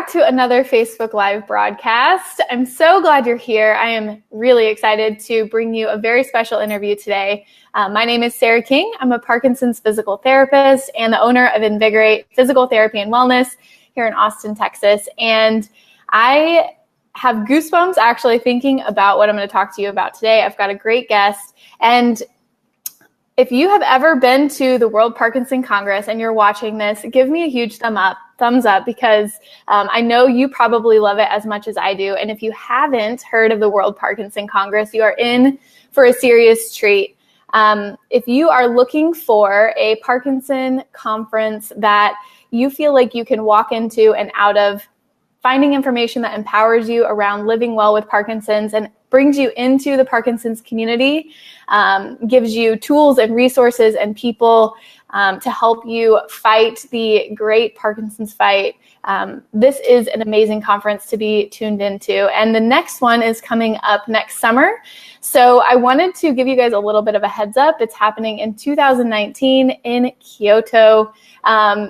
to another Facebook Live broadcast. I'm so glad you're here. I am really excited to bring you a very special interview today. My name is Sarah King. I'm a Parkinson's physical therapist and the owner of Invigorate Physical Therapy and Wellness here in Austin, Texas. And I have goosebumps actually thinking about what I'm going to talk to you about today. I've got a great guest. And if you have ever been to the World Parkinson Congress and you're watching this, give me a huge thumbs up, because I know you probably love it as much as I do. And if you haven't heard of the World Parkinson Congress, you are in for a serious treat. If you are looking for a Parkinson conference that you feel like you can walk into and out of, finding information that empowers you around living well with Parkinson's and brings you into the Parkinson's community, gives you tools and resources and people to help you fight the great Parkinson's fight. This is an amazing conference to be tuned into. And the next one is coming up next summer. So I wanted to give you guys a little bit of a heads up. It's happening in 2019 in Kyoto,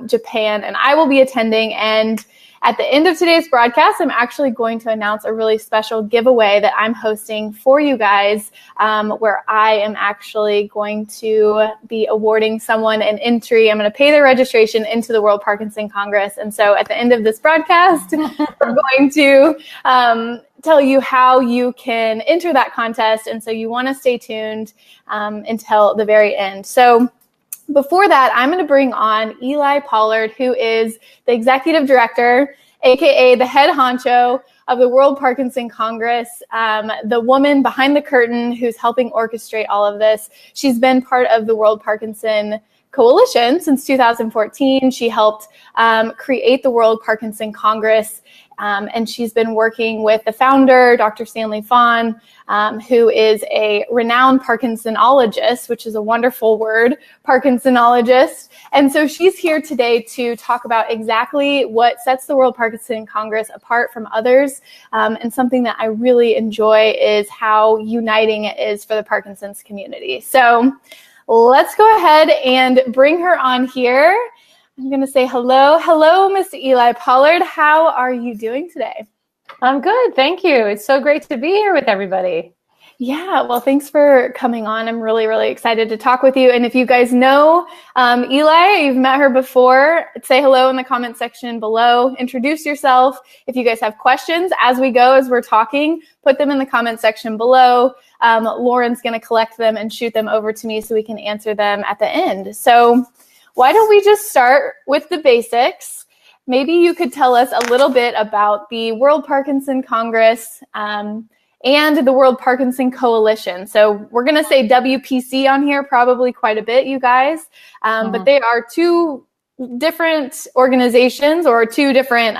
Japan, and I will be attending. And at the end of today's broadcast, I'm actually going to announce a really special giveaway that I'm hosting for you guys, where I am actually going to be awarding someone an entry. I'm going to pay their registration into the World Parkinson Congress. And so at the end of this broadcast, I'm going to tell you how you can enter that contest. And so you want to stay tuned until the very end. So before that, I'm going to bring on Eli Pollard, who is the executive director, aka the head honcho of the World Parkinson Congress, the woman behind the curtain who's helping orchestrate all of this. She's been part of the World Parkinson Coalition since 2014. She helped create the World Parkinson Congress, and she's been working with the founder, Dr. Stanley Fawn, who is a renowned Parkinsonologist, which is a wonderful word, Parkinsonologist. And so she's here today to talk about exactly what sets the World Parkinson Congress apart from others. And something that I really enjoy is how uniting it is for the Parkinson's community. So let's go ahead and bring her on here. I'm going to say hello. Hello, Mr. Eli Pollard. How are you doing today? I'm good. Thank you. It's so great to be here with everybody. Yeah, well, thanks for coming on. I'm really, really excited to talk with you. And if you guys know Eli, you've met her before, say hello in the comment section below. Introduce yourself. If you guys have questions as we go, as we're talking, put them in the comment section below. Lauren's going to collect them and shoot them over to me so we can answer them at the end. So why don't we just start with the basics? Maybe you could tell us a little bit about the World Parkinson Congress and the World Parkinson Coalition. So we're going to say WPC on here probably quite a bit, you guys, but they are two different organizations or two different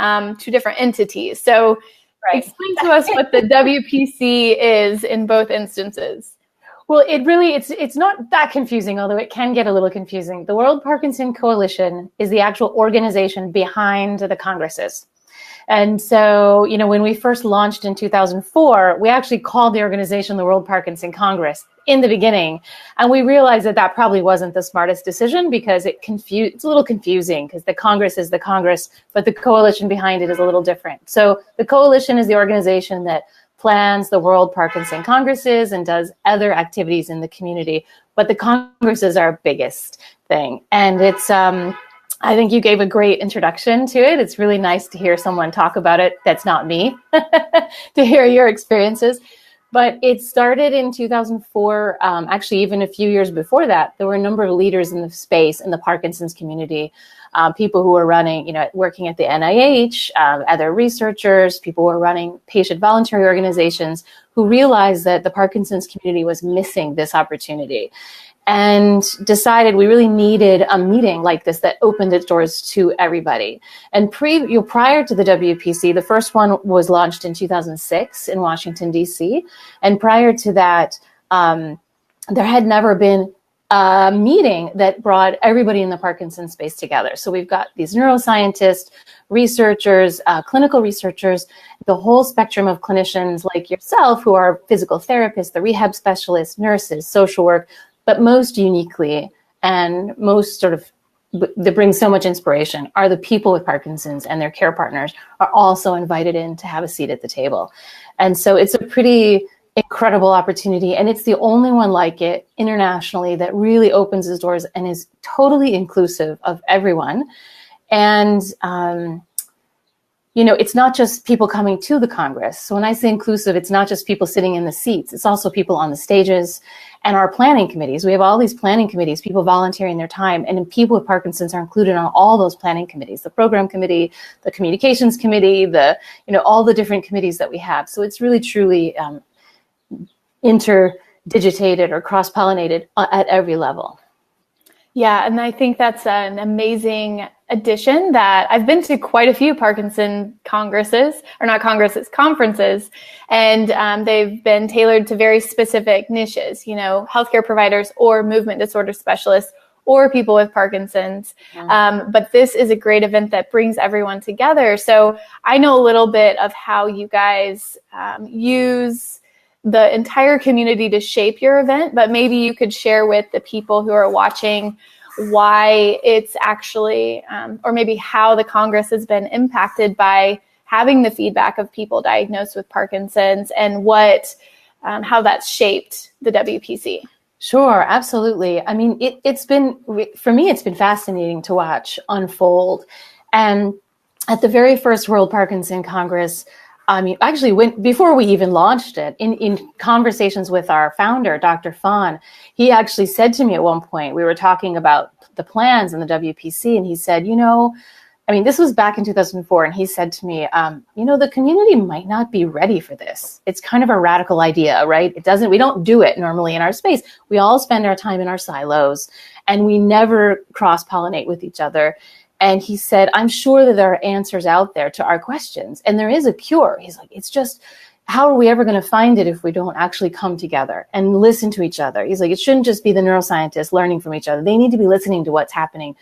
entities. So explain to us what the WPC is in both instances. Well, it's not that confusing, although it can get a little confusing. The World Parkinson Coalition is the actual organization behind the congresses. And so, when we first launched in 2004, we actually called the organization the World Parkinson Congress in the beginning. And we realized that probably wasn't the smartest decision because it's a little confusing because the Congress is the Congress, but the coalition behind it is a little different. So the coalition is the organization that plans the World Parkinson Congresses and does other activities in the community. But the Congresses are our biggest thing. And it's, I think you gave a great introduction to it. It's really nice to hear someone talk about it that's not me, to hear your experiences. But it started in 2004. Actually, even a few years before that, there were a number of leaders in the space in the Parkinson's community, people who were running, working at the NIH, other researchers, people who were running patient voluntary organizations who realized that the Parkinson's community was missing this opportunity and decided we really needed a meeting like this that opened its doors to everybody. And prior to the WPC, the first one was launched in 2006 in Washington, D.C. And prior to that, there had never been a meeting that brought everybody in the Parkinson's space together. So we've got these neuroscientists, researchers, clinical researchers, the whole spectrum of clinicians like yourself who are physical therapists, the rehab specialists, nurses, social work, but most uniquely and most sort of that brings so much inspiration are the people with Parkinson's and their care partners are also invited in to have a seat at the table. And so it's a pretty incredible opportunity. And it's the only one like it internationally that really opens its doors and is totally inclusive of everyone. And, it's not just people coming to the Congress. So when I say inclusive, it's not just people sitting in the seats. It's also people on the stages and our planning committees. We have all these planning committees, people volunteering their time, and people with Parkinson's are included on all those planning committees, the program committee, the communications committee, all the different committees that we have. So it's really truly interdigitated or cross-pollinated at every level. Yeah, and I think that's an amazing addition that I've been to quite a few Parkinson conferences, and they've been tailored to very specific niches, healthcare providers or movement disorder specialists or people with Parkinson's. But this is a great event that brings everyone together. So I know a little bit of how you guys use the entire community to shape your event, but maybe you could share with the people who are watching why it's actually, or maybe how the Congress has been impacted by having the feedback of people diagnosed with Parkinson's and how that's shaped the WPC. Sure, absolutely. I mean, for me, it's been fascinating to watch unfold. And at the very first World Parkinson Congress, before we even launched it, in conversations with our founder, Dr. Fahn, he actually said to me at one point, we were talking about the plans in the WPC, and he said, this was back in 2004, and he said to me, the community might not be ready for this. It's kind of a radical idea, right? We don't do it normally in our space. We all spend our time in our silos, and we never cross-pollinate with each other. And he said, I'm sure that there are answers out there to our questions. And there is a cure. He's like, it's just, how are we ever going to find it if we don't actually come together and listen to each other? He's like, it shouldn't just be the neuroscientists learning from each other. They need to be listening to what's happening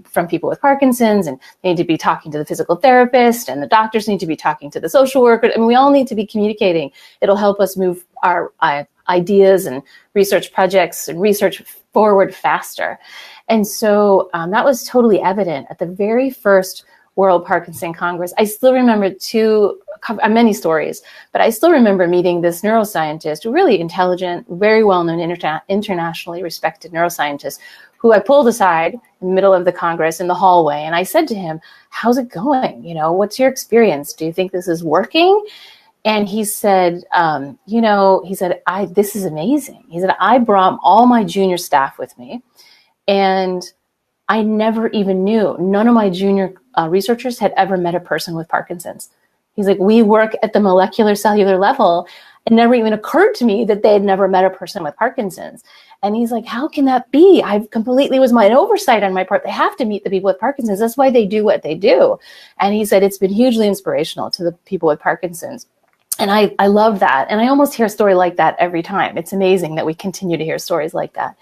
from people with Parkinson's, and they need to be talking to the physical therapist, and the doctors need to be talking to the social worker. We all need to be communicating. It'll help us move our ideas and research projects and research forward faster. And so that was totally evident at the very first World Parkinson Congress. I still remember many stories, but I still remember meeting this neuroscientist, really intelligent, very well-known, internationally respected neuroscientist, who I pulled aside in the middle of the Congress in the hallway. And I said to him, how's it going? What's your experience? Do you think this is working? And he said, this is amazing. He said, I brought all my junior staff with me, and I never even knew, none of my junior researchers had ever met a person with Parkinson's. He's like, we work at the molecular cellular level. It never even occurred to me that they had never met a person with Parkinson's. And he's like, how can that be? Was my oversight on my part. They have to meet the people with Parkinson's. That's why they do what they do. And he said, it's been hugely inspirational to the people with Parkinson's. And I love that. And I almost hear a story like that every time. It's amazing that we continue to hear stories like that.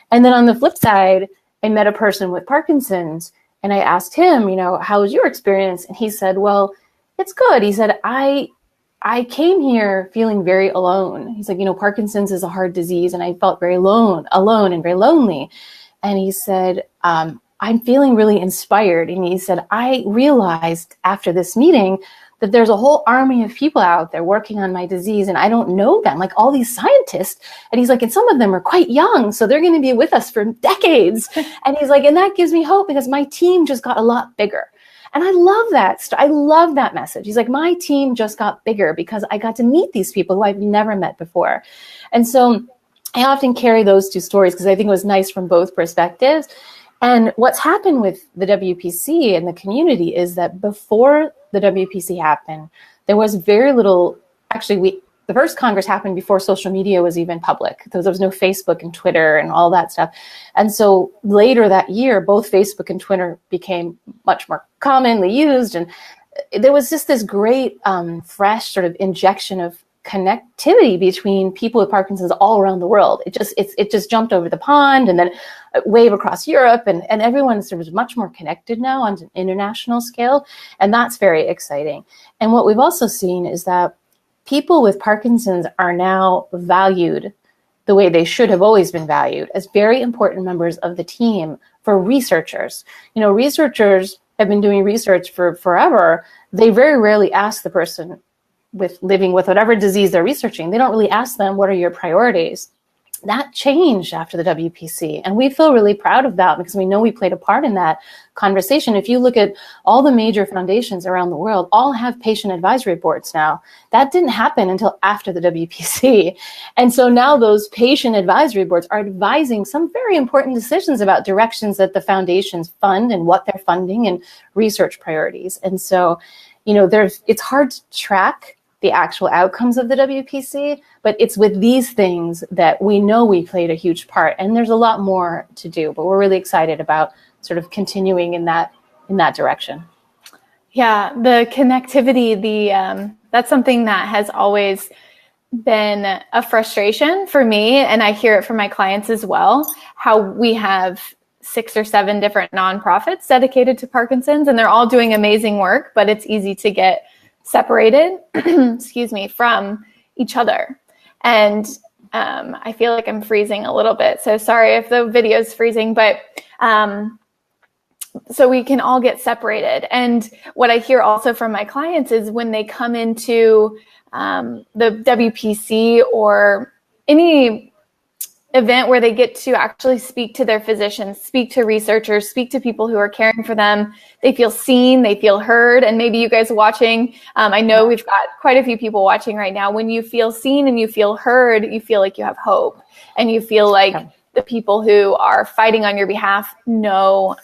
And then on the flip side, I met a person with Parkinson's, and I asked him, how was your experience? And he said, well, it's good. He said, I came here feeling very alone. He's like, Parkinson's is a hard disease, and I felt very alone and very lonely. And he said, I'm feeling really inspired. And he said, I realized after this meeting that there's a whole army of people out there working on my disease, and I don't know them, like all these scientists. And he's like, and some of them are quite young, so they're going to be with us for decades. And he's like, and that gives me hope because my team just got a lot bigger. And I love that. I love that message. He's like, my team just got bigger because I got to meet these people who I've never met before. And so I often carry those two stories because I think it was nice from both perspectives. And what's happened with the WPC and the community is that before the WPC happened, there was very little, the first Congress happened before social media was even public. There was no Facebook and Twitter and all that stuff. And so later that year, both Facebook and Twitter became much more commonly used. And there was just this great, fresh sort of injection of connectivity between people with Parkinson's all around the world. It just jumped over the pond and then a wave across Europe, and everyone's sort of much more connected now on an international scale. And that's very exciting. And what we've also seen is that people with Parkinson's are now valued the way they should have always been valued as very important members of the team for researchers. Researchers have been doing research for forever. They very rarely ask the person living with whatever disease they're researching. They don't really ask them, what are your priorities? That changed after the WPC. And we feel really proud of that because we know we played a part in that conversation. If you look at all the major foundations around the world, all have patient advisory boards now. That didn't happen until after the WPC. And so now those patient advisory boards are advising some very important decisions about directions that the foundations fund and what they're funding and research priorities. And so, it's hard to track the actual outcomes of the WPC, but it's with these things that we know we played a huge part, and there's a lot more to do, but we're really excited about sort of continuing in that direction. Yeah, the connectivity, that's something that has always been a frustration for me, and I hear it from my clients as well, how we have 6 or 7 different nonprofits dedicated to Parkinson's, and they're all doing amazing work, but it's easy to get separated, from each other. And I feel like I'm freezing a little bit. So sorry if the video is freezing, but so we can all get separated. And what I hear also from my clients is when they come into the WPC or any event where they get to actually speak to their physicians, speak to researchers, speak to people who are caring for them, they feel seen, they feel heard. And maybe you guys watching, I know we've got quite a few people watching right now. When you feel seen and you feel heard, you feel like you have hope, and you feel like the people who are fighting on your behalf know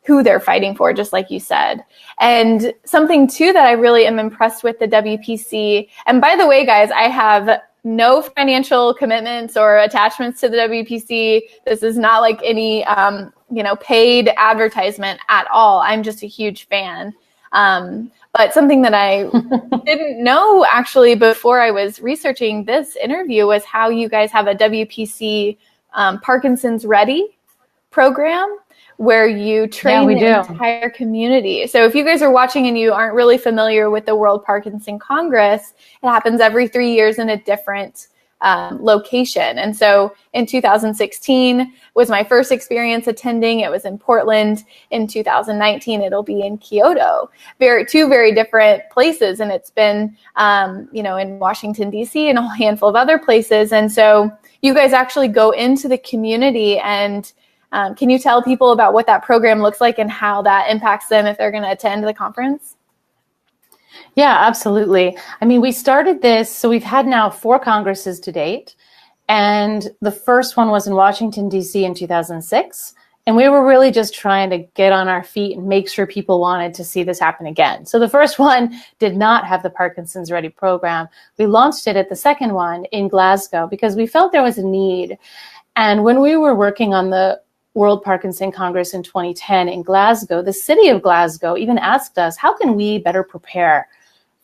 who they're fighting for, just like you said. And something too that I really am impressed with the WPC, and by the way, guys, I have no financial commitments or attachments to the WPC. This is not like any, paid advertisement at all. I'm just a huge fan. But something that I didn't know actually before I was researching this interview was how you guys have a WPC Parkinson's Ready program where you train the entire community. So if you guys are watching and you aren't really familiar with the World Parkinson Congress, it happens every 3 years in a different location. And so in 2016 was my first experience attending. It was in Portland. In 2019, it'll be in Kyoto. Two very different places. And it's been, in Washington, D.C. and a whole handful of other places. And so you guys actually go into the community and can you tell people about what that program looks like and how that impacts them if they're going to attend the conference? Yeah, absolutely. I mean, we started this, so we've had now 4 congresses to date, and the first one was in Washington, D.C. in 2006, and we were really just trying to get on our feet and make sure people wanted to see this happen again. So the first one did not have the Parkinson's Ready program. We launched it at the second one in Glasgow because we felt there was a need. And when we were working on the World Parkinson Congress in 2010 in Glasgow, the city of Glasgow even asked us, how can we better prepare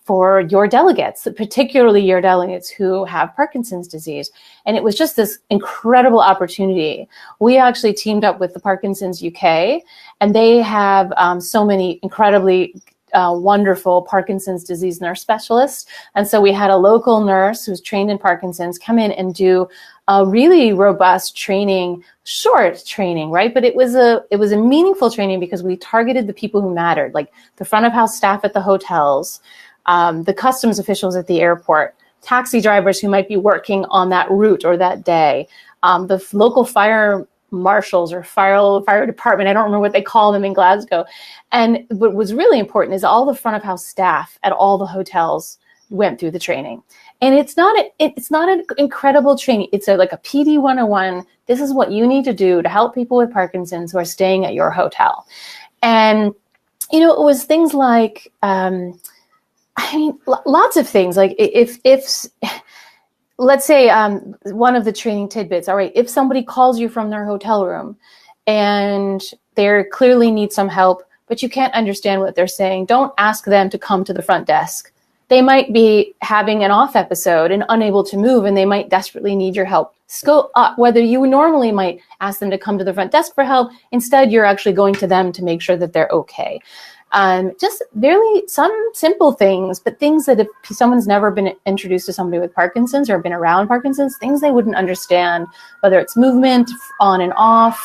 for your delegates, particularly your delegates who have Parkinson's disease? And it was just this incredible opportunity. We actually teamed up with the Parkinson's UK, and they have so many incredibly wonderful Parkinson's disease nurse specialists. And so we had a local nurse who's trained in Parkinson's come in and do a really robust training, short training, right? But it was a meaningful training because we targeted the people who mattered, like the front of house staff at the hotels, the customs officials at the airport, taxi drivers who might be working on that route or that day, the local fire marshals or fire department. I don't remember what they call them in Glasgow. And what was really important is all the front of house staff at all the hotels went through the training. And it's not an incredible training. It's like a PD 101. This is what you need to do to help people with Parkinson's who are staying at your hotel. And, it was things like, lots of things. Like if let's say one of the training tidbits, all right, if somebody calls you from their hotel room and they clearly need some help, but you can't understand what they're saying, don't ask them to come to the front desk. They might be having an off episode and unable to move, and they might desperately need your help. Go up, whether you normally might ask them to come to the front desk for help, instead you're actually going to them to make sure that they're okay. Just really some simple things, but things that if someone's never been introduced to somebody with Parkinson's or been around Parkinson's, things they wouldn't understand, whether it's movement on and off,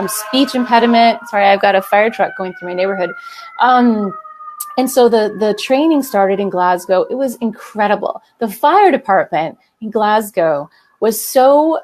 speech impediment. Sorry, I've got a fire truck going through my neighborhood. And so the training started in Glasgow. It was incredible. The fire department in Glasgow was so,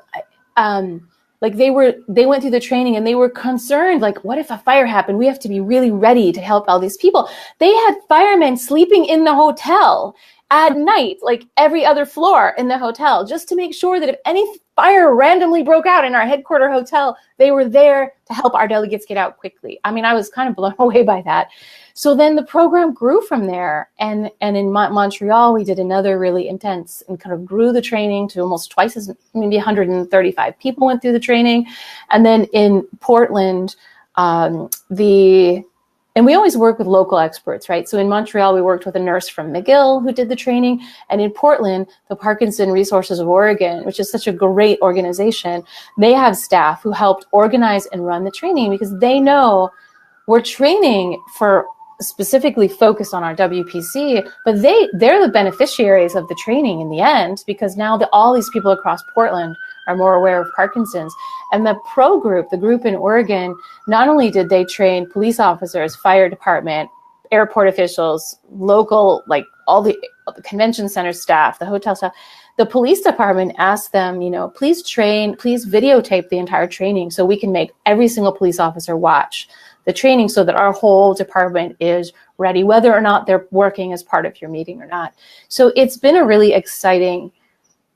like they went through the training and they were concerned, like, what if a fire happened? We have to be really ready to help all these people. They had firemen sleeping in the hotel at night, like every other floor in the hotel, just to make sure that if any fire randomly broke out in our headquarter hotel, they were there to help our delegates get out quickly. I mean, I was kind of blown away by that. So then the program grew from there. And in Montreal, we did another really intense and kind of grew the training to almost twice as, maybe 135 people went through the training. And then in Portland, and we always work with local experts, right? So in Montreal, we worked with a nurse from McGill who did the training. And in Portland, the Parkinson Resources of Oregon, which is such a great organization, they have staff who helped organize and run the training because they know we're training for specifically focused on our WPC, but they're the beneficiaries of the training in the end, because now all these people across Portland are more aware of Parkinson's. And the pro group, the group in Oregon, not only did they train police officers, fire department, airport officials, local, like all the convention center staff, the hotel staff, the police department asked them, please videotape the entire training so we can make every single police officer watch the training so that our whole department is ready, whether or not they're working as part of your meeting or not. So it's been a really exciting,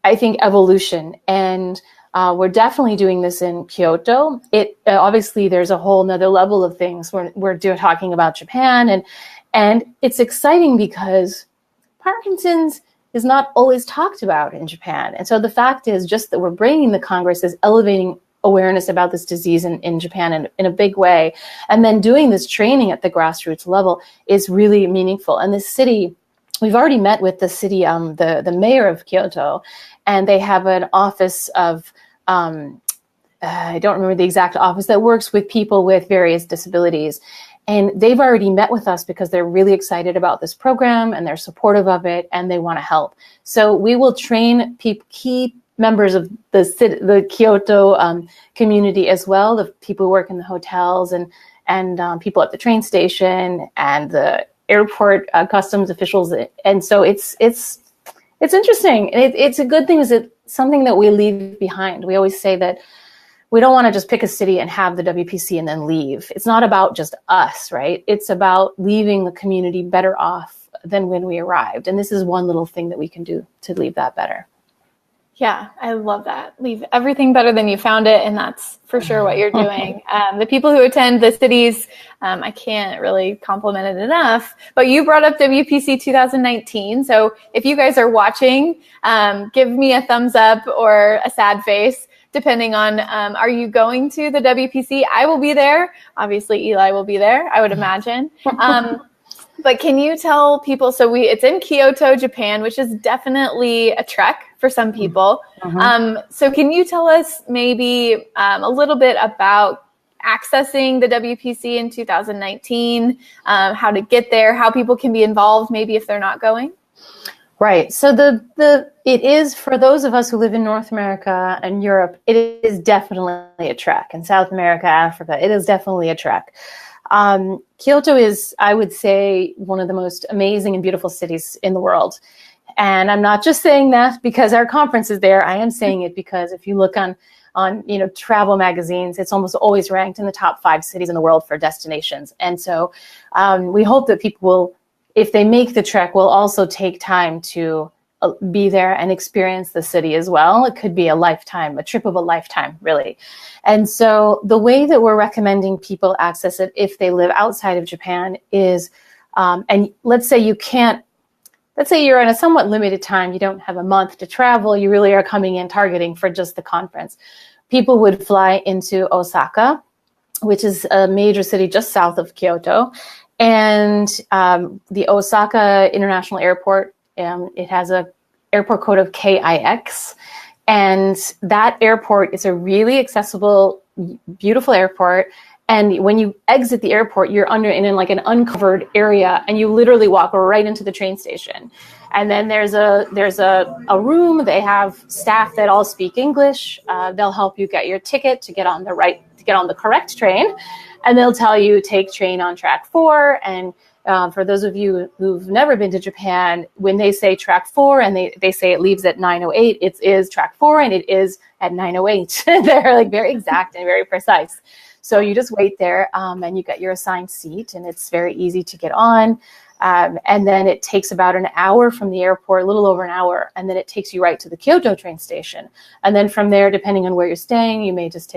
I think, evolution. And we're definitely doing this in Kyoto. Obviously, there's a whole nother level of things. We're talking about Japan. And it's exciting because Parkinson's is not always talked about in Japan. And so the fact is just that we're bringing the Congress is elevating awareness about this disease in Japan in a big way. And then doing this training at the grassroots level is really meaningful. And the city, we've already met with the city, the mayor of Kyoto, and they have an office of, I don't remember the exact office, that works with people with various disabilities. And they've already met with us because they're really excited about this program and they're supportive of it and they want to help. So we will train key members of the Kyoto community as well, the people who work in the hotels and people at the train station and the airport customs officials. And so it's interesting. It's a good thing. Is it something that we leave behind? We always say that we don't want to just pick a city and have the WPC and then leave. It's not about just us, right? It's about leaving the community better off than when we arrived. And this is one little thing that we can do to leave that better. Yeah, I love that. Leave everything better than you found it. And that's for sure what you're doing. The people who attend the cities, I can't really compliment it enough, but you brought up WPC 2019. So if you guys are watching, give me a thumbs up or a sad face, depending on, are you going to the WPC? I will be there. Obviously, Eli will be there, I would imagine. But can you tell people, so it's in Kyoto, Japan, which is definitely a trek for some people. Mm-hmm. So can you tell us maybe a little bit about accessing the WPC in 2019, how to get there, how people can be involved, maybe if they're not going? Right. So it is, for those of us who live in North America and Europe, it is definitely a trek. In South America, Africa, it is definitely a trek. Kyoto is, I would say, one of the most amazing and beautiful cities in the world. And I'm not just saying that because our conference is there. I am saying it because if you look on travel magazines, it's almost always ranked in the top 5 cities in the world for destinations. And so we hope that people will, if they make the trek, will also take time to be there and experience the city as well. It could be a trip of a lifetime, really. And so the way that we're recommending people access it if they live outside of Japan is, and let's say you're in a somewhat limited time, you don't have a month to travel, you really are coming in targeting for just the conference. People would fly into Osaka, which is a major city just south of Kyoto. And the Osaka International Airport, it has a airport code of KIX. And that airport is a really accessible, beautiful airport. And when you exit the airport, you're in like an uncovered area, and you literally walk right into the train station. And then there's a room. They have staff that all speak English. They'll help you get your ticket to get on the correct train, and they'll tell you take train on track 4. And for those of you who've never been to Japan, when they say track 4 and they say it leaves at 9:08, it is track 4 and it is at 9:08. They're like very exact and very precise. So you just wait there and you get your assigned seat, and it's very easy to get on. And then it takes about an hour from the airport, a little over an hour, and then it takes you right to the Kyoto train station. And then from there, depending on where you're staying, you may just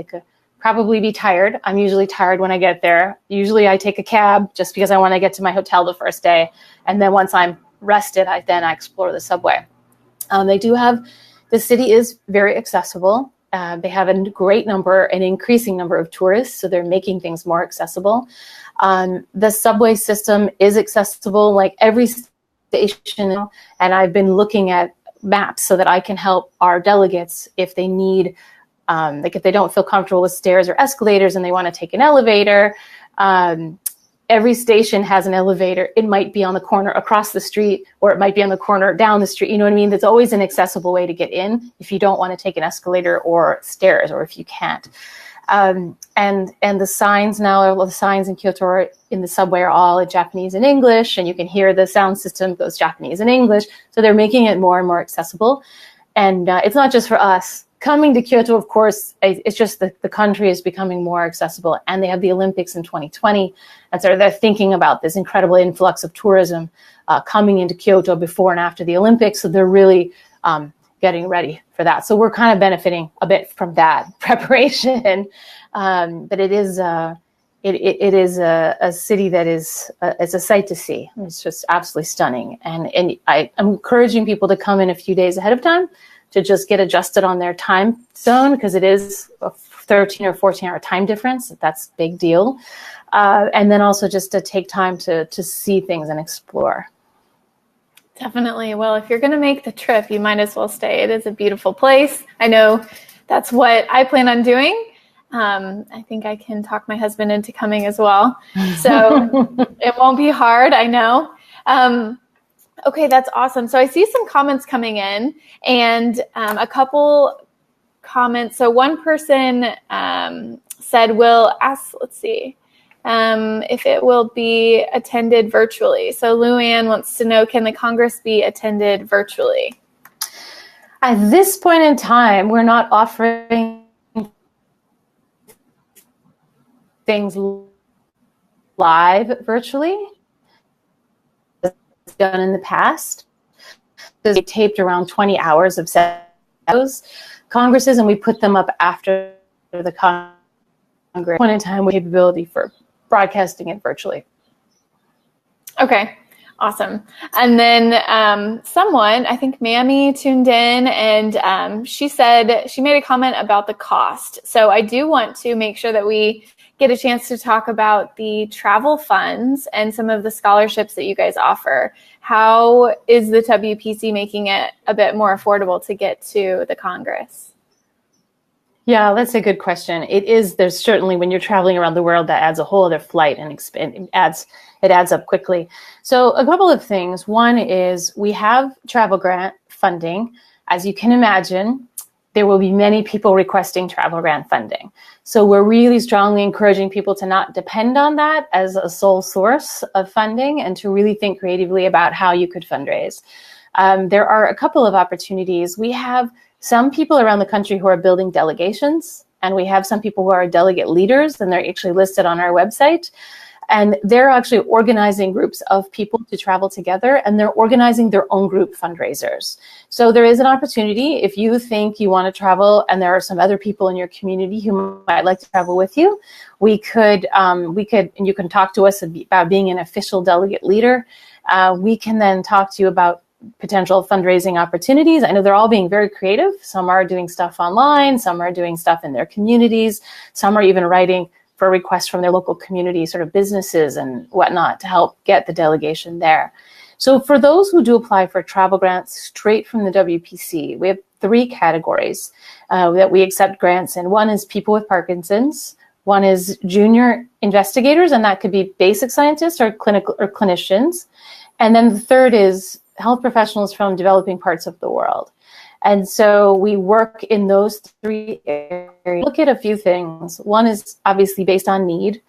probably be tired. I'm usually tired when I get there. Usually I take a cab just because I want to get to my hotel the first day. And then once I'm rested, I explore the subway. The city is very accessible. They have an increasing number of tourists, so they're making things more accessible. The subway system is accessible, like every station, and I've been looking at maps so that I can help our delegates if they need, if they don't feel comfortable with stairs or escalators and they want to take an elevator. Every station has an elevator. It might be on the corner across the street, or it might be on the corner down the street. You know what I mean? There's always an accessible way to get in if you don't want to take an escalator or stairs, or if you can't. And the signs in Kyoto in the subway are all in Japanese and English, and you can hear the sound system goes Japanese and English. So they're making it more and more accessible. And it's not just for us. Coming to Kyoto, of course, it's just the country is becoming more accessible, and they have the Olympics in 2020. And so they're thinking about this incredible influx of tourism coming into Kyoto before and after the Olympics. So they're really getting ready for that. So we're kind of benefiting a bit from that preparation. But it is a city that is it's a sight to see. It's just absolutely stunning. And I'm encouraging people to come in a few days ahead of time to just get adjusted on their time zone, because it is a 13 or 14 hour time difference. That's a big deal. And then also just to take time to see things and explore. Definitely. Well, if you're going to make the trip, you might as well stay. It is a beautiful place. I know that's what I plan on doing. I think I can talk my husband into coming as well. So it won't be hard, I know. Okay, that's awesome. So I see some comments coming in, and a couple comments. So one person said, let's see, if it will be attended virtually. So Luann wants to know, can the Congress be attended virtually? At this point in time, we're not offering things live virtually. Done in the past. They taped around 20 hours of those congresses, and we put them up after the Congress. Point in time, with capability for broadcasting it virtually. Okay, awesome. And then someone, I think Mammy, tuned in, and she made a comment about the cost. So I do want to make sure that we get a chance to talk about the travel funds and some of the scholarships that you guys offer. How is the WPC making it a bit more affordable to get to the Congress? Yeah, that's a good question. It is. There's certainly, when you're traveling around the world, that adds a whole other flight, and it adds up quickly. So a couple of things. One is we have travel grant funding. As you can imagine, there will be many people requesting travel grant funding. So we're really strongly encouraging people to not depend on that as a sole source of funding, and to really think creatively about how you could fundraise. There are a couple of opportunities. We have some people around the country who are building delegations, and we have some people who are delegate leaders, and they're actually listed on our website. And they're actually organizing groups of people to travel together, and they're organizing their own group fundraisers. So there is an opportunity, if you think you want to travel and there are some other people in your community who might like to travel with you, we could, and you can talk to us about being an official delegate leader. We can then talk to you about potential fundraising opportunities. I know they're all being very creative. Some are doing stuff online, some are doing stuff in their communities, some are even writing for requests from their local community, sort of businesses and whatnot, to help get the delegation there. So for those who do apply for travel grants straight from the WPC, we have 3 categories that we accept grants in. One is people with Parkinson's, One is junior investigators, and that could be basic scientists or clinical or clinicians. And then the third is health professionals from developing parts of the world. And so we work in those three areas. Look at a few things. One is obviously based on need.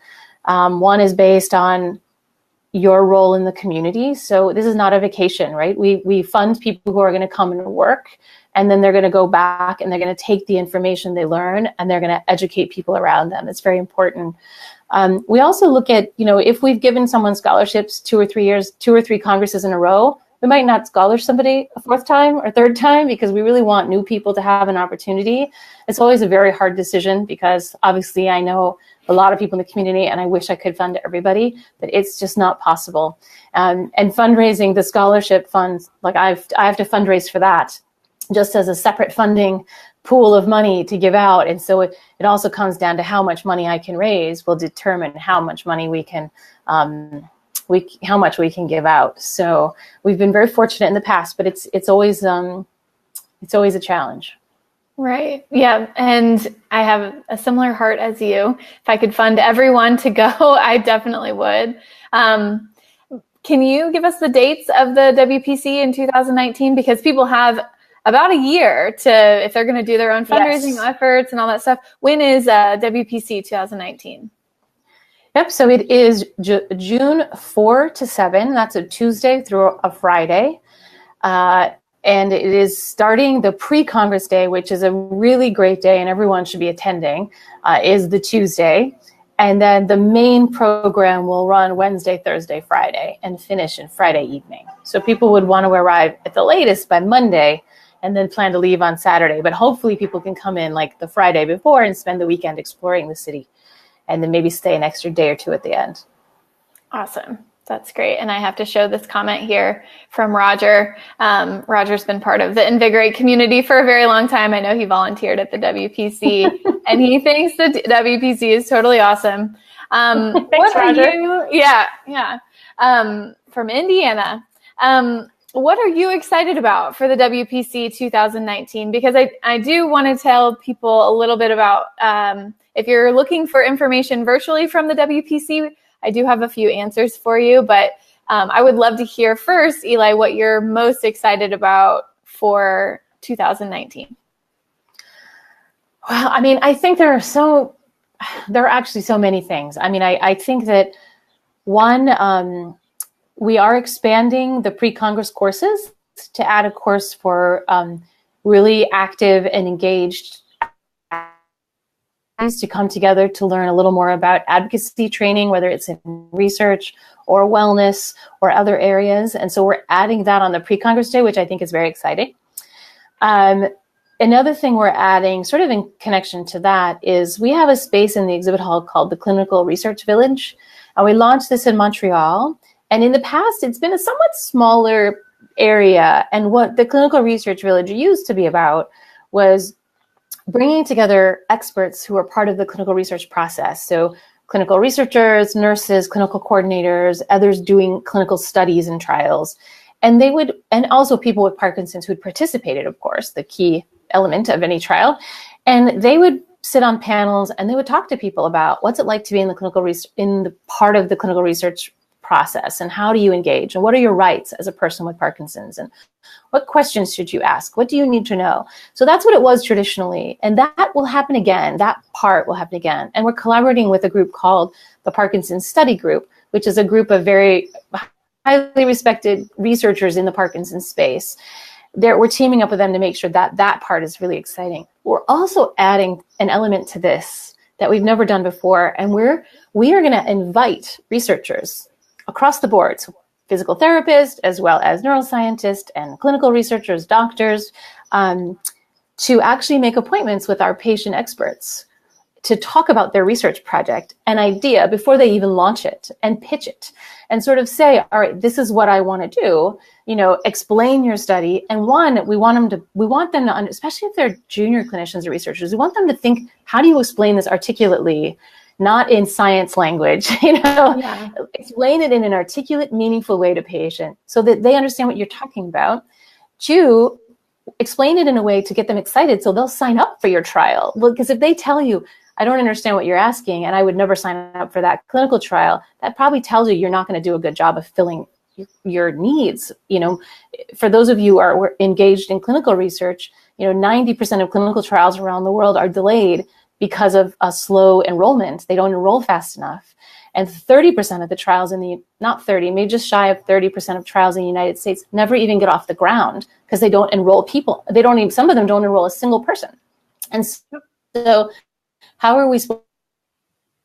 One is based on your role in the community. So this is not a vacation, right? We fund people who are going to come and work, and then they're going to go back and they're going to take the information they learn and they're going to educate people around them. It's very important. We also look at, if we've given someone scholarships 2 or 3 years, 2 or 3 congresses in a row, we might not scholar somebody a 4th time or 3rd time because we really want new people to have an opportunity. It's always a very hard decision because obviously I know a lot of people in the community and I wish I could fund everybody, but it's just not possible. And fundraising, the scholarship funds, like I have to fundraise for that just as a separate funding pool of money to give out. And so it also comes down to how much money I can raise will determine how much money we can how much we can give out. So we've been very fortunate in the past, but it's always a challenge. Right. Yeah. And I have a similar heart as you. If I could fund everyone to go, I definitely would. Can you give us the dates of the WPC in 2019? Because people have about a year if they're going to do their own fundraising efforts and all that stuff. When is WPC 2019? Yep, so it is June 4 to 7. That's a Tuesday through a Friday. And it is starting the pre-Congress day, which is a really great day and everyone should be attending, is the Tuesday. And then the main program will run Wednesday, Thursday, Friday, and finish in Friday evening. So people would want to arrive at the latest by Monday and then plan to leave on Saturday. But hopefully people can come in like the Friday before and spend the weekend exploring the city, and then maybe stay an extra day or 2 at the end. Awesome. That's great. And I have to show this comment here from Roger. Roger's been part of the Invigorate community for a very long time. I know he volunteered at the WPC and he thinks the WPC is totally awesome. Thanks, Roger. From Indiana. What are you excited about for the WPC 2019? Because I do want to tell people a little bit about if you're looking for information virtually from the WPC, I do have a few answers for you, but I would love to hear first, Eli, what you're most excited about for 2019. Well, I mean, I think there are actually so many things. I mean, I think that one, we are expanding the pre-Congress courses to add a course for really active and engaged to come together to learn a little more about advocacy training, whether it's in research or wellness or other areas. And so we're adding that on the pre-Congress day, which I think is very exciting. Another thing we're adding, sort of in connection to that, is we have a space in the exhibit hall called the Clinical Research Village. And we launched this in Montreal. And in the past, it's been a somewhat smaller area. And what the Clinical Research Village used to be about was bringing together experts who are part of the clinical research process. So clinical researchers, nurses, clinical coordinators, others doing clinical studies and trials. And also people with Parkinson's who had participated, of course, the key element of any trial. And they would sit on panels and they would talk to people about what's it like to be in the part of the clinical research process, and how do you engage, and what are your rights as a person with Parkinson's, and what questions should you ask? What do you need to know? So that's what it was traditionally. And that will happen again. That part will happen again. And we're collaborating with a group called the Parkinson's Study Group, which is a group of very highly respected researchers in the Parkinson's space. We're teaming up with them to make sure that that part is really exciting. We're also adding an element to this that we've never done before. And we are going to invite researchers across the board, so physical therapists, as well as neuroscientists and clinical researchers, doctors, to actually make appointments with our patient experts to talk about their research project, an idea, before they even launch it, and pitch it, and sort of say, all right, this is what I want to do, explain your study. And we want them to, especially if they're junior clinicians or researchers, we want them to think, how do you explain this articulately, not in science language, explain it in an articulate, meaningful way to patient so that they understand what you're talking about. 2, explain it in a way to get them excited so they'll sign up for your trial. Well, because if they tell you, I don't understand what you're asking, and I would never sign up for that clinical trial, that probably tells you you're not going to do a good job of filling your needs. For those of you who are engaged in clinical research, 90% of clinical trials around the world are delayed because of a slow enrollment. They don't enroll fast enough. And 30% of the trials maybe just shy of 30% of trials in the United States never even get off the ground because they don't enroll people. Some of them don't enroll a single person. And so how are we supposed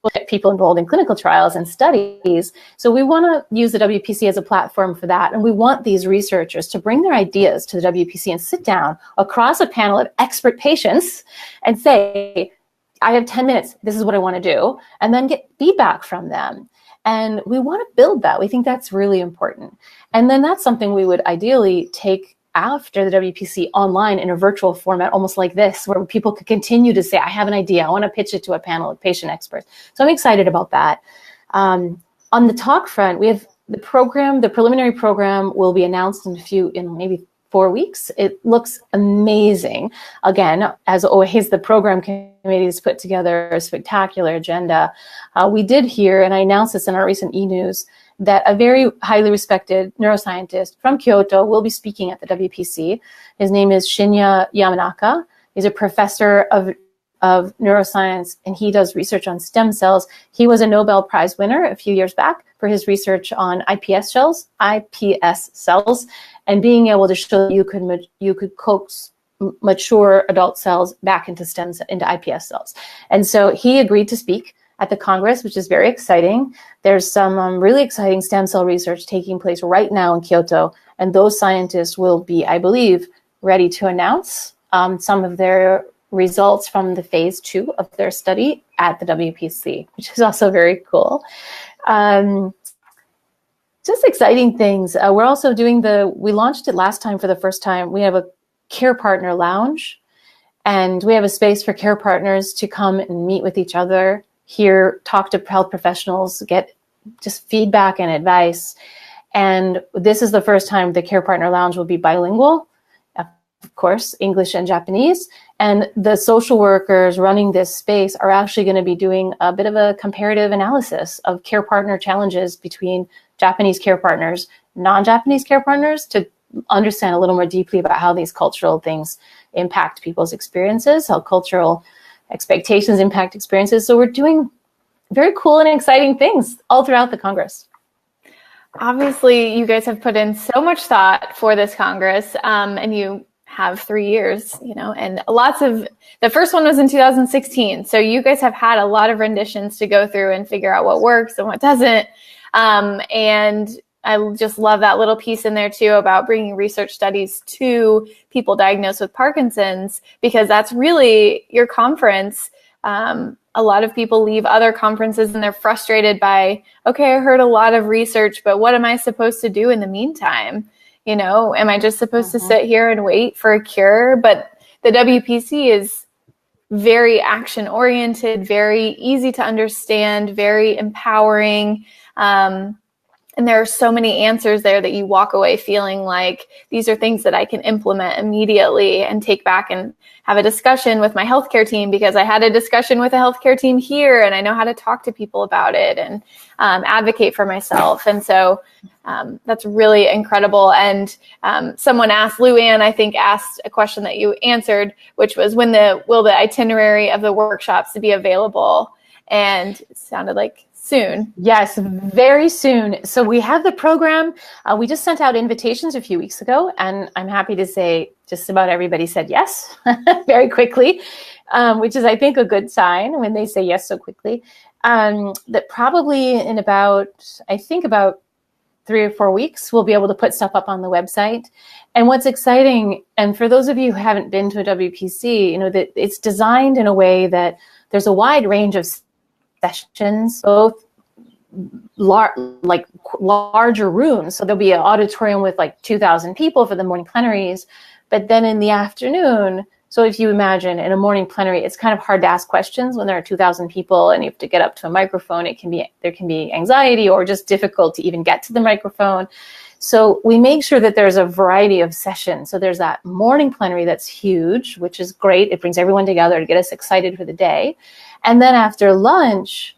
to get people enrolled in clinical trials and studies? So we want to use the WPC as a platform for that. And we want these researchers to bring their ideas to the WPC and sit down across a panel of expert patients and say, I have 10 minutes. This is what I want to do. And then get feedback from them. And we want to build that. We think that's really important. And then that's something we would ideally take after the WPC online in a virtual format, almost like this, where people could continue to say, I have an idea. I want to pitch it to a panel of patient experts. So I'm excited about that. On the talk front, we have the preliminary program will be announced in maybe 4 weeks. It looks amazing. Again, as always, the program committee has put together a spectacular agenda. We did hear, and I announced this in our recent e-news, that a very highly respected neuroscientist from Kyoto will be speaking at the WPC. His name is Shinya Yamanaka. He's a professor of neuroscience, and he does research on stem cells. He was a Nobel Prize winner a few years back for his research on iPS cells, and being able to show that you could coax mature adult cells back into iPS cells. And so he agreed to speak at the Congress, which is very exciting. There's some really exciting stem cell research taking place right now in Kyoto, and those scientists will be, I believe, ready to announce some of their results from the phase 2 of their study at the WPC, which is also very cool. Just exciting things. We're also we launched it last time for the first time. We have a care partner lounge, and we have a space for care partners to come and meet with each other, talk to health professionals, get just feedback and advice. And this is the first time the Care Partner Lounge will be bilingual, of course, English and Japanese. And the social workers running this space are actually going to be doing a bit of a comparative analysis of care partner challenges between Japanese care partners, non-Japanese care partners, to understand a little more deeply about how these cultural things impact people's experiences, how cultural expectations impact experiences. So we're doing very cool and exciting things all throughout the Congress. Obviously, you guys have put in so much thought for this Congress, and you have 3 years, and the first one was in 2016. So you guys have had a lot of renditions to go through and figure out what works and what doesn't. And I just love that little piece in there too about bringing research studies to people diagnosed with Parkinson's, because that's really your conference. A lot of people leave other conferences and they're frustrated by, okay, I heard a lot of research, but what am I supposed to do in the meantime? Am I just supposed to sit here and wait for a cure? But the WPC is very action oriented, very easy to understand, very empowering. And there are so many answers there that you walk away feeling like these are things that I can implement immediately and take back and have a discussion with my healthcare team, because I had a discussion with a healthcare team here and I know how to talk to people about it and advocate for myself. And so that's really incredible. And someone asked, Lou Ann, I think, asked a question that you answered, which was, will the itinerary of the workshops be available? And it sounded like soon. Yes, very soon. So we have the program. We just sent out invitations a few weeks ago, and I'm happy to say just about everybody said yes very quickly, which is, I think, a good sign when they say yes so quickly. That probably in about 3 or 4 weeks, we'll be able to put stuff up on the website. And what's exciting, and for those of you who haven't been to a WPC, that it's designed in a way that there's a wide range of sessions, both larger rooms. So there'll be an auditorium with 2,000 people for the morning plenaries. But then in the afternoon, so if you imagine in a morning plenary, it's kind of hard to ask questions when there are 2,000 people and you have to get up to a microphone. There can be anxiety or just difficult to even get to the microphone. So we make sure that there's a variety of sessions. So there's that morning plenary that's huge, which is great. It brings everyone together to get us excited for the day. And then after lunch,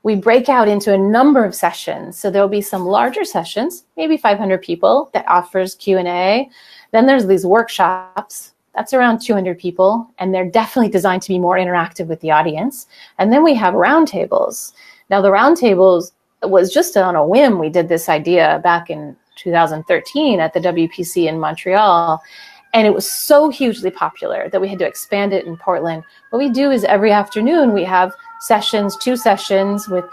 we break out into a number of sessions. So there'll be some larger sessions, maybe 500 people, that offers Q&A. Then there's these workshops. That's around 200 people, and they're definitely designed to be more interactive with the audience. And then we have roundtables. Now, the roundtables was just on a whim. We did this idea back in 2013 at the WPC in Montreal, and it was so hugely popular that we had to expand it in Portland. What we do is every afternoon we have sessions, 2 sessions with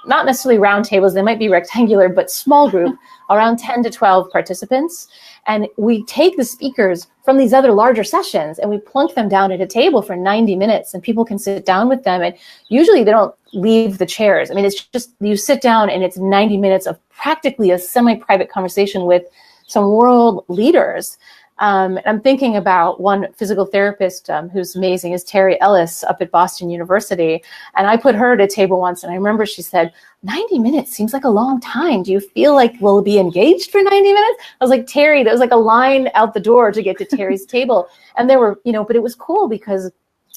not necessarily roundtables. They might be rectangular, but small group, around 10 to 12 participants. And we take the speakers from these other larger sessions and we plunk them down at a table for 90 minutes, and people can sit down with them. And usually they don't leave the chairs. I mean, it's just you sit down and it's 90 minutes of practically a semi-private conversation with some world leaders. I'm thinking about one physical therapist who's amazing, is Terry Ellis up at Boston University. And I put her at a table once, and I remember she said, 90 minutes seems like a long time. Do you feel like we'll be engaged for 90 minutes? I was like, Terry, there was like a line out the door to get to Terry's table. And there were, but it was cool because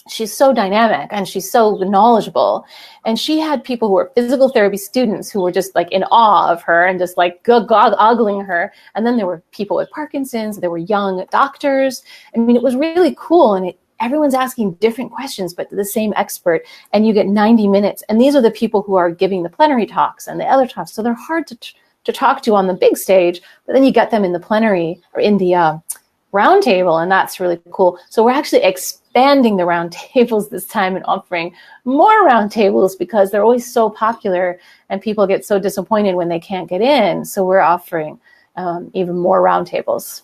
she's so dynamic and she's so knowledgeable. And she had people who were physical therapy students who were just like in awe of her and just like ogling her. And then there were people with Parkinson's, there were young doctors. I mean, it was really cool. And everyone's asking different questions, but the same expert, and you get 90 minutes. And these are the people who are giving the plenary talks and the other talks. So they're hard to talk to on the big stage, but then you get them in the plenary or in the roundtable, and that's really cool. So we're actually expanding the roundtables this time and offering more roundtables because they're always so popular and people get so disappointed when they can't get in. So we're offering even more roundtables.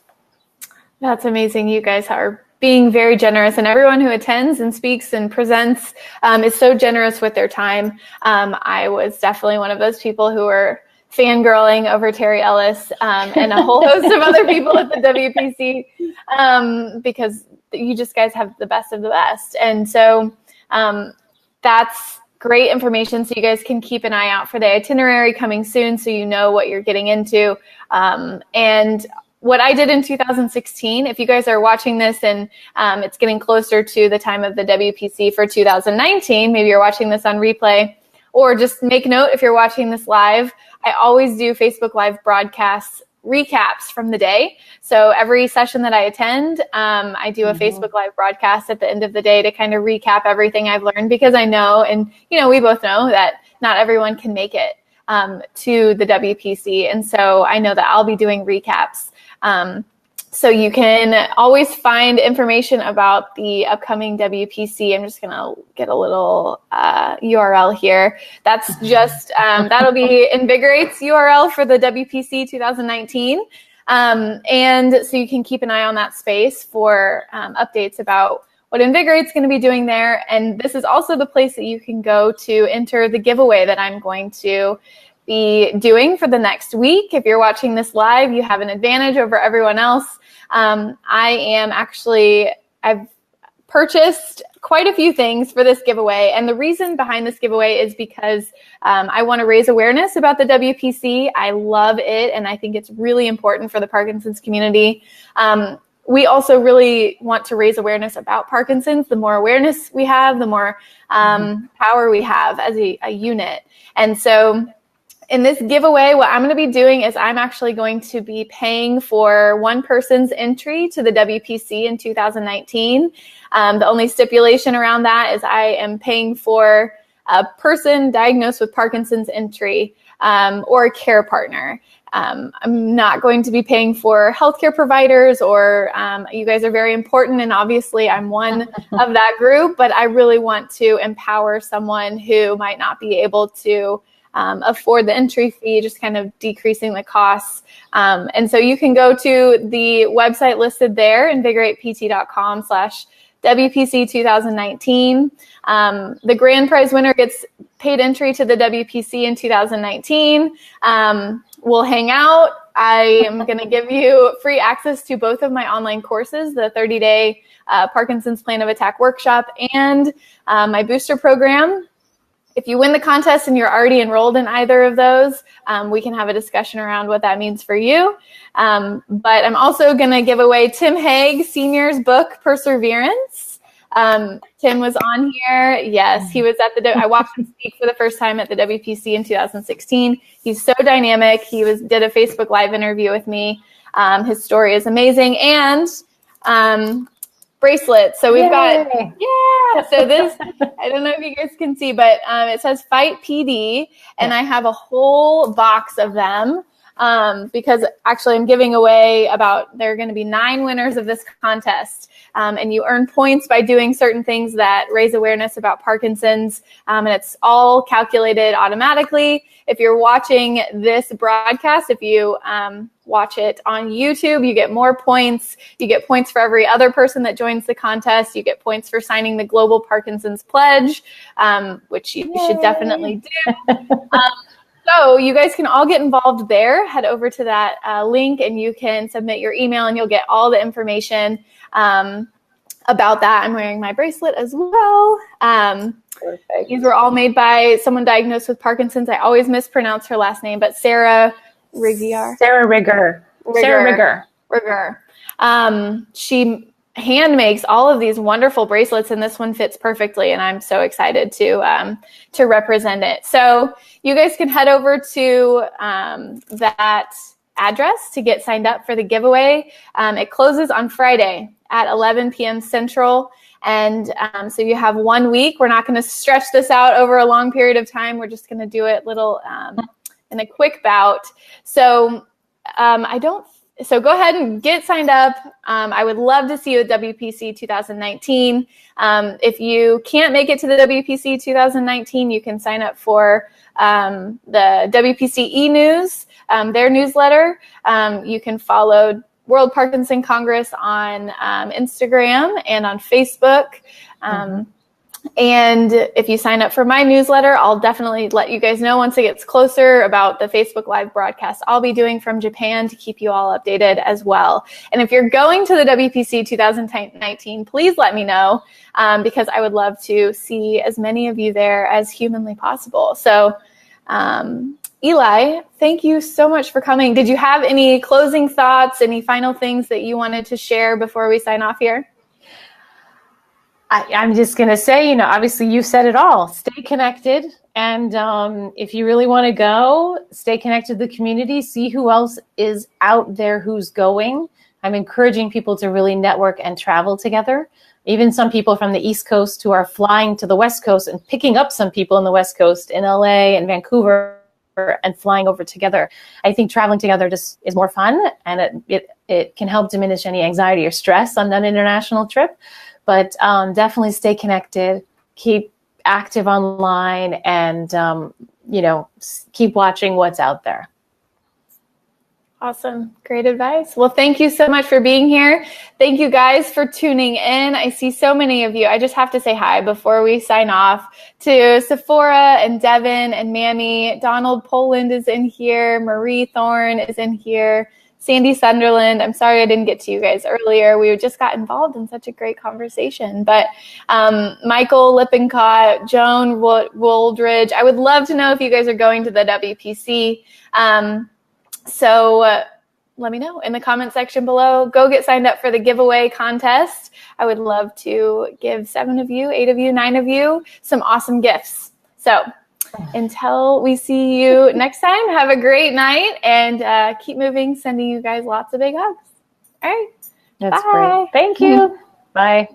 That's amazing. You guys are being very generous, and everyone who attends and speaks and presents is so generous with their time. I was definitely one of those people who were fangirling over Terry Ellis and a whole host of other people at the WPC because you just guys have the best of the best. And so that's great information. So you guys can keep an eye out for the itinerary coming soon so you know what you're getting into. And what I did in 2016, if you guys are watching this and it's getting closer to the time of the WPC for 2019, maybe you're watching this on replay, or just make note if you're watching this live, I always do Facebook Live broadcasts recaps from the day. So every session that I attend, I do a Facebook Live broadcast at the end of the day to kind of recap everything I've learned, because I know, and we both know that not everyone can make it to the WPC. And so I know that I'll be doing recaps. So you can always find information about the upcoming WPC. I'm just going to get a little URL here. That's just, that'll be Invigorate's URL for the WPC 2019. And so you can keep an eye on that space for updates about what Invigorate's going to be doing there. And this is also the place that you can go to enter the giveaway that I'm going to be doing for the next week. If you're watching this live, you have an advantage over everyone else. I've purchased quite a few things for this giveaway. And the reason behind this giveaway is because I want to raise awareness about the WPC. I love it, and I think it's really important for the Parkinson's community. We also really want to raise awareness about Parkinson's. The more awareness we have, the more power we have as a unit. And so in this giveaway, what I'm going to be doing is I'm actually going to be paying for one person's entry to the WPC in 2019. The only stipulation around that is I am paying for a person diagnosed with Parkinson's entry or a care partner. I'm not going to be paying for healthcare providers, or you guys are very important, and obviously I'm one of that group, but I really want to empower someone who might not be able to afford the entry fee, just kind of decreasing the costs. And so you can go to the website listed there, invigoratept.com/WPC 2019. The grand prize winner gets paid entry to the WPC in 2019. We'll hang out. I am going to give you free access to both of my online courses, the 30-day Parkinson's Plan of Attack workshop and my booster program. If you win the contest and you're already enrolled in either of those, we can have a discussion around what that means for you. But I'm also going to give away Tim Haig Sr.'s book, Perseverance. Tim was on here. Yes, he was at I watched him speak for the first time at the WPC in 2016. He's so dynamic. He did a Facebook Live interview with me. His story is amazing. And bracelets. So we've got, so this, I don't know if you guys can see, but it says Fight PD, and I have a whole box of them because actually I'm giving away there are going to be 9 winners of this contest. And you earn points by doing certain things that raise awareness about Parkinson's. And it's all calculated automatically. If you're watching this broadcast, if you watch it on YouTube, you get more points. You get points for every other person that joins the contest. You get points for signing the Global Parkinson's Pledge, which you should definitely do. So you guys can all get involved there. Head over to that link and you can submit your email and you'll get all the information about that. I'm wearing my bracelet as well. Perfect. These were all made by someone diagnosed with Parkinson's. I always mispronounce her last name, but Sarah Rigger. She hand makes all of these wonderful bracelets, and this one fits perfectly, and I'm so excited to represent it. So you guys can head over to that address to get signed up for the giveaway. It closes on Friday at 11 p.m. Central. And so you have 1 week. We're not going to stretch this out over a long period of time. We're just going to do it in a quick bout. So so go ahead and get signed up. I would love to see you at WPC 2019. If you can't make it to the WPC 2019, you can sign up for the WPC e-news, their newsletter. You can follow World Parkinson Congress on Instagram and on Facebook. And if you sign up for my newsletter, I'll definitely let you guys know once it gets closer about the Facebook Live broadcast I'll be doing from Japan to keep you all updated as well. And if you're going to the WPC 2019, please let me know because I would love to see as many of you there as humanly possible. So, Eli, thank you so much for coming. Did you have any closing thoughts, any final things that you wanted to share before we sign off here? I'm just going to say, obviously you said it all. Stay connected. And if you really want to go, stay connected to the community. See who else is out there who's going. I'm encouraging people to really network and travel together. Even some people from the East Coast who are flying to the West Coast and picking up some people in the West Coast in LA and Vancouver and flying over together. I think traveling together just is more fun, and it can help diminish any anxiety or stress on an international trip. But definitely stay connected, keep active online, and, keep watching what's out there. Awesome. Great advice. Well, thank you so much for being here. Thank you guys for tuning in. I see so many of you. I just have to say hi before we sign off to Sephora and Devin and Mammy. Donald Poland is in here. Marie Thorne is in here. Sandy Sunderland. I'm sorry I didn't get to you guys earlier. We just got involved in such a great conversation. But Michael Lippincott, Joan Woldridge, I would love to know if you guys are going to the WPC. So let me know in the comment section below. Go get signed up for the giveaway contest. I would love to give 7 of you, 8 of you, 9 of you some awesome gifts. So until we see you next time, have a great night and keep moving. Sending you guys lots of big hugs. All right. That's Bye. great. Thank you. Bye.